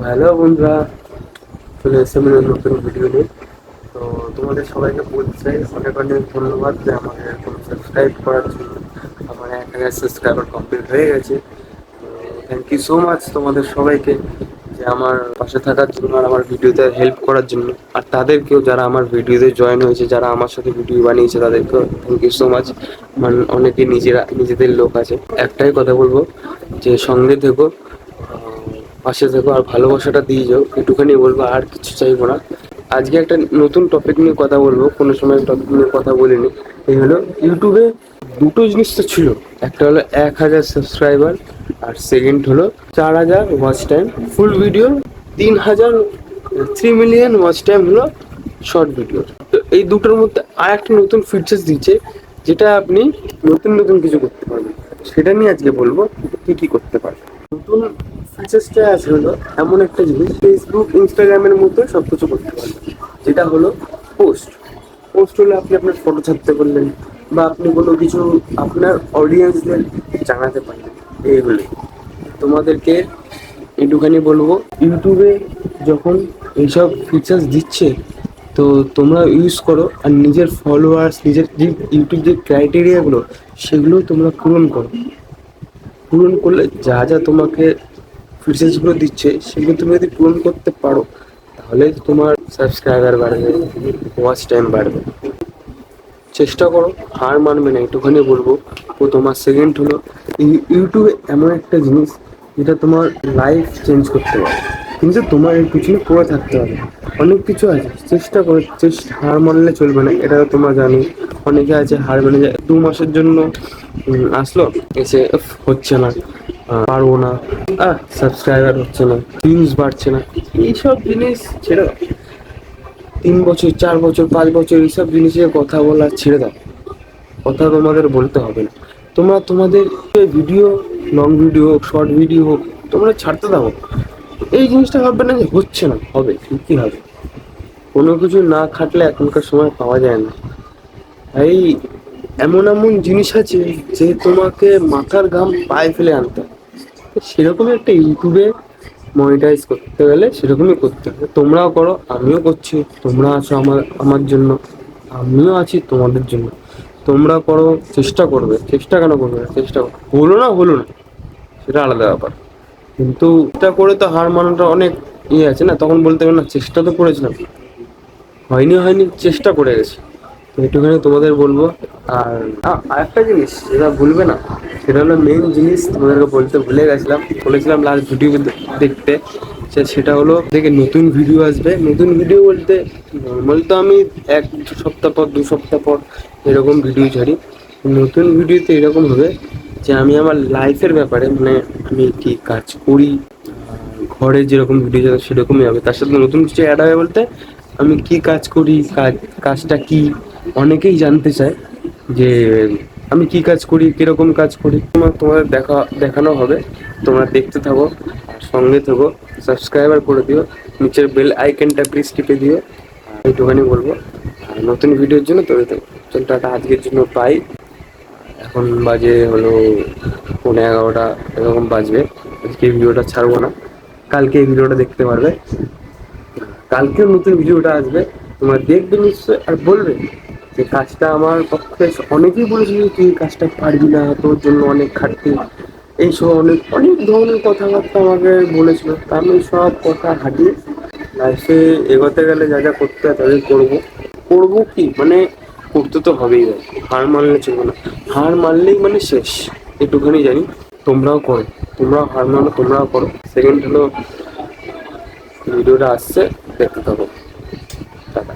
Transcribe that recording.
Hello বন্ধুরা, চলে এসেছে নতুন ভিডিও নিয়ে। তো তোমাদের সবাইকে বলতে চাই অনেক অনেক ধন্যবাদ যে আমাকে এরকম সাবস্ক্রাইব করার জন্য। আমার 1000 সাবস্ক্রাইবার কমপ্লিট হয়ে গেছে। তো থ্যাংক ইউ সো মাচ তোমাদের সবাইকে যে আমার পাশে থাকার জন্য আর আমার ভিডিওতে হেল্প করার জন্য। আর তাদেরকেও যারা আমার ভিডিওতে জয়েন হয়েছে, যারা আমার সাথে ভিডিও বানিয়েছে, তাদেরকেও থ্যাংক ইউ সো মাচ। মানে অনেকে নিজেদের লোক আছে। একটাই কথা বলবো যে সঙ্গে থেকো, পাশে থেকো আর ভালোবাসাটা দিয়ে যাও, একটুখানি বলবো, আর কিছু চাইবো না। আজকে একটা নতুন টপিক নিয়ে কথা বলবো, কোনো সময় টপিক নিয়ে কথা বলিনি। এই হলো ইউটিউবে দুটো জিনিস তো ছিল, একটা হলো 1000 সাবস্ক্রাইবার, আর সেকেন্ড হলো 4000 watch time full video, 3000 3 million watch time হলো শর্ট ভিডিও। তো এই দুটোর মধ্যে আর একটা নতুন ফিচার্স দিচ্ছে, যেটা আপনি নতুন নতুন কিছু করতে পারবেন। সেটা নিয়ে আজকে বলবো কি কি করতে পারবেন। নতুন ফিচার্সটা আছে হলো এমন একটা জিনিস, ফেসবুক ইনস্টাগ্রামের মতো সব কিছু করতে পারবেন, যেটা হলো পোস্ট। পোস্ট হলে আপনি আপনার ফটো ছাড়তে পারলেন, বা আপনি কোনো কিছু আপনার অডিয়েন্সদের জানাতে পারলেন। এইগুলো তোমাদেরকে একটুখানি বলবো, ইউটিউবে যখন এইসব ফিচার্স দিচ্ছে, তো তোমরা ইউজ করো আর নিজের ফলোয়ার্স, নিজের যে ইউটিউব যে ক্রাইটেরিয়াগুলো, সেগুলো তোমরা পূরণ করো। পূরণ করলে যা যা তোমাকে ফিচার্সগুলো দিচ্ছে, সেগুলো তুমি যদি পূরণ করতে পারো, তাহলে তোমার সাবস্ক্রাইবার বাড়বে, ওয়াচ টাইম বাড়বে। চেষ্টা করো, হার মানবে না, একটুখানি বলবো। ও তোমার সেকেন্ড হলো, ইউটিউবে এমন একটা জিনিস যেটা তোমার লাইফ চেঞ্জ করতে পারে, কিন্তু তোমার এর পিছনে পড়ে থাকতে হবে। অনেক কিছু আছে, চেষ্টা করে, হার মানলে চলবে না, এটা তো তোমরা জানো। অনেকে আছে হার মানে যায় 2 মাসের জন্য, আসলো, এসে হচ্ছে না, পারবো না, সাবস্ক্রাইবার হচ্ছে না, ভিউজ বাড়ছে না, এইসব জিনিস ছেড়ে দাও। 3 বছর, 4 বছর, 5 বছর এইসব জিনিসের কথা বলা ছেড়ে দাও। কথা তোমাদের বলতে হবে না। তোমরা তোমাদের ভিডিও, লং ভিডিও হোক, শর্ট ভিডিও হোক, তোমরা ছাড়তে দাও। এই জিনিসটা ভাববে না যে হচ্ছে না, হবে, ঠিকই হবে। কোনো কিছু না খাটলে এখনকার সময় পাওয়া যায় না। এই এমন এমন জিনিস আছে যে তোমাকে মাথার ঘাম পায়ে ফেলে আনতে হবে। সেরকমই একটা ইউটিউবে মনিটাইজ করতে গেলে সেরকমই করতে হবে। তোমরাও করো, আমিও করছি, তোমরা আছো আমার জন্য, আমিও আছি তোমাদের জন্য। তোমরা করো, চেষ্টা করবে, চেষ্টা কেন করবে না, চেষ্টা করো। হলো না সেটা আলাদা ব্যাপার, কিন্তু এটা করে তো হার মানাটা অনেক আছে না, তখন বলতে হবে না চেষ্টা তো করেছিলাম, হয়নি চেষ্টা করে গেছি। তো একটুখানি তোমাদের বলবো। আর আরেকটা জিনিস যেটা ভুলবে না, সেটা হলো মেন জিনিস, তোমাদেরকে বলতে ভুলে গেছিলাম, বলেছিলাম লাস্ট ভিডিও দেখতে। সেটা হলো দেখে নতুন ভিডিও আসবে। নতুন ভিডিও বলতে নর্মাল তো আমি 1 সপ্তাহ পর, 2 সপ্তাহ পর এরকম ভিডিও ছাড়ি। নতুন ভিডিওতে এরকম হবে যে আমি আমার লাইফের ব্যাপারে, মানে আমি কি কাজ করি, ঘরে যেরকম ভিডিও যাবে সেরকমই হবে, তার সাথে নতুন কিছু অ্যাড হবে। বলতে আমি কি কাজ করি, কাজটা কি, অনেকেই জানতে চায় যে আমি কি কাজ করি, কিরকম কাজ করি। তোমাদের দেখানো হবে, তোমরা দেখতে থাকো আর সঙ্গে থাকো। সাবস্ক্রাইবার করে দিও, নিচের বেল আইকনটা প্লিজ টিপে দিও। একটুখানি বলবো, আর নতুন ভিডিওর জন্য তৈরি থাকো। চল টাটা, আজকের জন্য পাই। এখন বাজে হলো 11:30 এরকম বাজবে। আজকে এই ভিডিওটা ছাড়বো না, কালকে এই ভিডিওটা দেখতে পারবে। কালকেও নতুন ভিডিওটা আসবে, তোমরা দেখবে নিশ্চয় আর বলবে যে কাজটা আমার পক্ষে। অনেকেই বলেছিল যে তুই কাজটা পারবি না, তোর জন্য অনেক খাটতি, এইসব অনেক অনেক ধরনের কথাবার্তা আমাকে বলেছিল। তা আমি সব কথা হাঁটিয়ে লাইফে এগোতে গেলে যা যা করতে হয় তাদের করবো কি, মানে করতে তো হবেই। হার মানলে চলবে না, হার মানলেই মানে শেষ, এটুখানি জানি। তোমরাও করো, তোমরাও হার মানো, তোমরাও করো। সেকেন্ড হলো ভিডিওটা আসছে, দেখতে থাকো। টাটা।